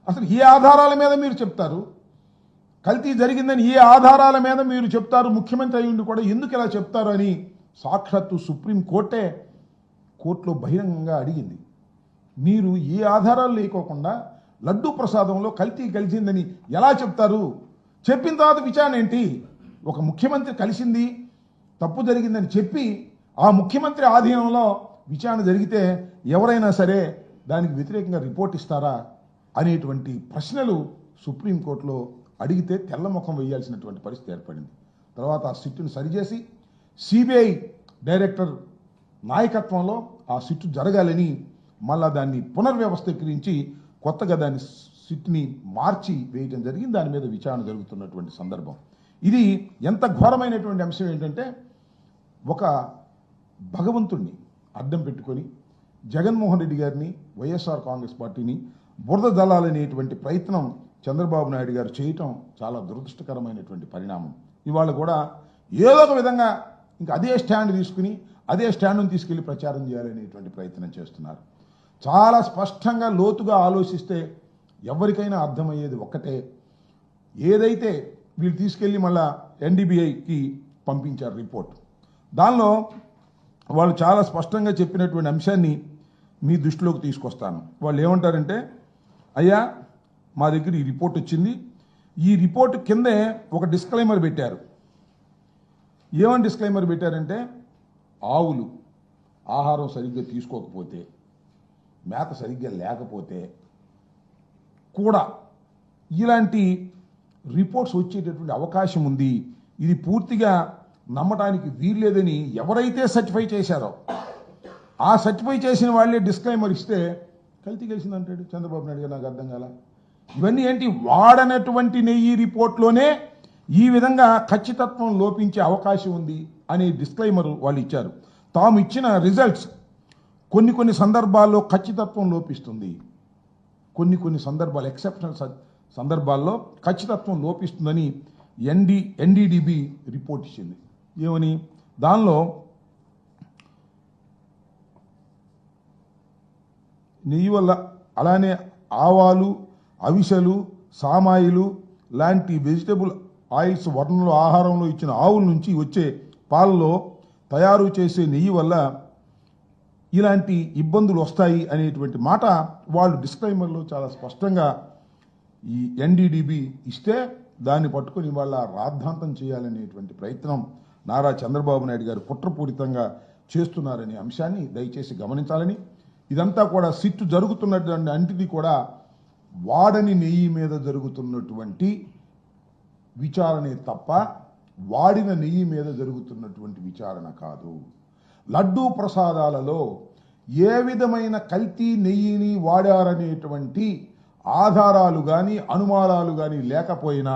అసలు ఏ ఆధారాల మీద మీరు చెప్తారు? కల్తీ జరిగిందని ఏ ఆధారాల మీద మీరు చెప్తారు? ముఖ్యమంత్రి అయ్యుండి కూడా ఎందుకు ఇలా చెప్తారు అని సాక్షాత్తు సుప్రీంకోర్టే కోర్టులో బహిరంగంగా అడిగింది. మీరు ఏ ఆధారాలు లేకోకుండా లడ్డూ ప్రసాదంలో కల్తీ కలిసిందని ఎలా చెప్తారు? చెప్పిన తర్వాత విచారణ ఏంటి? ఒక ముఖ్యమంత్రి కలిసింది, తప్పు జరిగిందని చెప్పి ఆ ముఖ్యమంత్రి ఆధీనంలో విచారణ జరిగితే ఎవరైనా సరే దానికి వ్యతిరేకంగా రిపోర్ట్ ఇస్తారా అనేటువంటి ప్రశ్నలు సుప్రీంకోర్టులో అడిగితే తెల్లముఖం వేయాల్సినటువంటి పరిస్థితి ఏర్పడింది. తర్వాత ఆ సిట్టును సరిచేసి సిబిఐ డైరెక్టర్ నాయకత్వంలో ఆ సిట్టు జరగాలని మళ్ళా దాన్ని పునర్వ్యవస్థీకరించి కొత్తగా దాన్ని సిట్టుని మార్చి వేయడం జరిగింది. దాని మీద విచారణ జరుగుతున్నటువంటి సందర్భం ఇది. ఎంత ఘోరమైనటువంటి అంశం ఏంటంటే, ఒక భగవంతుణ్ణి అడ్డం పెట్టుకొని జగన్మోహన్ రెడ్డి గారిని, వైఎస్ఆర్ కాంగ్రెస్ పార్టీని బురద జల్లాలనేటువంటి ప్రయత్నం చంద్రబాబు నాయుడు గారు చేయటం చాలా దురదృష్టకరమైనటువంటి పరిణామం. ఇవాళ కూడా ఏదో ఒక విధంగా ఇంకా అదే స్టాండ్ తీసుకుని అదే స్టాండ్ను తీసుకెళ్లి ప్రచారం చేయాలనేటువంటి ప్రయత్నం చేస్తున్నారు. చాలా స్పష్టంగా లోతుగా ఆలోచిస్తే ఎవరికైనా అర్థమయ్యేది ఒక్కటే, ఏదైతే వీళ్ళు తీసుకెళ్ళి మళ్ళా ఎన్డీబీఐకి పంపించారు రిపోర్ట్, దానిలో వాళ్ళు చాలా స్పష్టంగా చెప్పినటువంటి అంశాన్ని మీ దృష్టిలోకి తీసుకొస్తాను. వాళ్ళు ఏమంటారంటే, అయ్యా మా దగ్గర ఈ రిపోర్ట్ వచ్చింది, ఈ రిపోర్ట్ కిందే ఒక డిస్క్లైమర్ పెట్టారు. ఏమని డిస్క్లైమర్ పెట్టారంటే, ఆవులు ఆహారం సరిగ్గా తీసుకోకపోతే, మేత సరిగ్గా లేకపోతే కూడా ఇలాంటి రిపోర్ట్స్ వచ్చేటటువంటి అవకాశం ఉంది, ఇది పూర్తిగా నమ్మటానికి వీల్లేదని ఎవరైతే సర్టిఫై చేశారో ఆ సర్టిఫై చేసిన వాళ్ళే డిస్క్లైమర్ ఇస్తే కల్తీ కలిసిందంటాడు చంద్రబాబు నాయుడు గారు. నాకు అర్థం కాల. ఇవన్నీ ఏంటి? వాడనటువంటి నెయ్యి రిపోర్ట్లోనే ఈ విధంగా ఖచ్చితత్వం లోపించే అవకాశం ఉంది అనే డిస్క్లైమర్ వాళ్ళు ఇచ్చారు. తాము ఇచ్చిన రిజల్ట్స్ కొన్ని సందర్భాల్లో ఖచ్చితత్వం లోపిస్తుంది, కొన్ని సందర్భాలు ఎక్సెప్షనల్ సందర్భాల్లో ఖచ్చితత్వం లోపిస్తుందని ఎన్డీడీబీ రిపోర్ట్ ఇచ్చింది. ఏమని? దానిలో నెయ్యి వల్ల, అలానే ఆవాలు, అవిసెలు, సామాయిలు లాంటి వెజిటబుల్ ఆయిల్స్ వర్ణంలో ఆహారంలో ఇచ్చిన ఆవుల నుంచి వచ్చే పాలలో తయారు చేసే నెయ్యి వల్ల ఇలాంటి ఇబ్బందులు వస్తాయి అనేటువంటి మాట వాళ్ళు డిస్క్లైమర్లో చాలా స్పష్టంగా ఈ ఎన్డీడీబీ ఇస్తే దాన్ని పట్టుకుని వాళ్ళ రాద్ధాంతం చేయాలనేటువంటి ప్రయత్నం నారా చంద్రబాబు నాయుడు గారు కుట్రపూరితంగా చేస్తున్నారనే అంశాన్ని దయచేసి గమనించాలని, ఇదంతా కూడా సిట్టు జరుగుతున్నటువంటి అంటిది కూడా వాడని నెయ్యి మీద జరుగుతున్నటువంటి విచారణే తప్ప వాడిన నెయ్యి మీద జరుగుతున్నటువంటి విచారణ కాదు. లడ్డూ ప్రసాదాలలో ఏ విధమైన కల్తీ నెయ్యిని వాడారనేటువంటి ఆధారాలు కానీ అనుమానాలు కానీ లేకపోయినా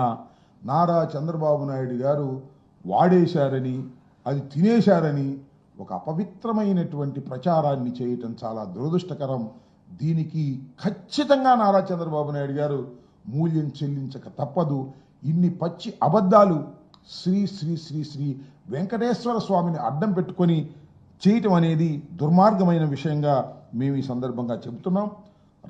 నారా చంద్రబాబు నాయుడు గారు వాడేశారని, అది తినేశారని ఒక అపవిత్రమైనటువంటి ప్రచారాన్ని చేయటం చాలా దురదృష్టకరం. దీనికి ఖచ్చితంగా నారా చంద్రబాబు నాయుడు గారు మూల్యం చెల్లించక తప్పదు. ఇన్ని పచ్చి అబద్ధాలు శ్రీ శ్రీ శ్రీ శ్రీ వెంకటేశ్వర స్వామిని అడ్డం పెట్టుకొని చేయటం అనేది దుర్మార్గమైన విషయంగా మేము ఈ సందర్భంగా చెబుతున్నాం.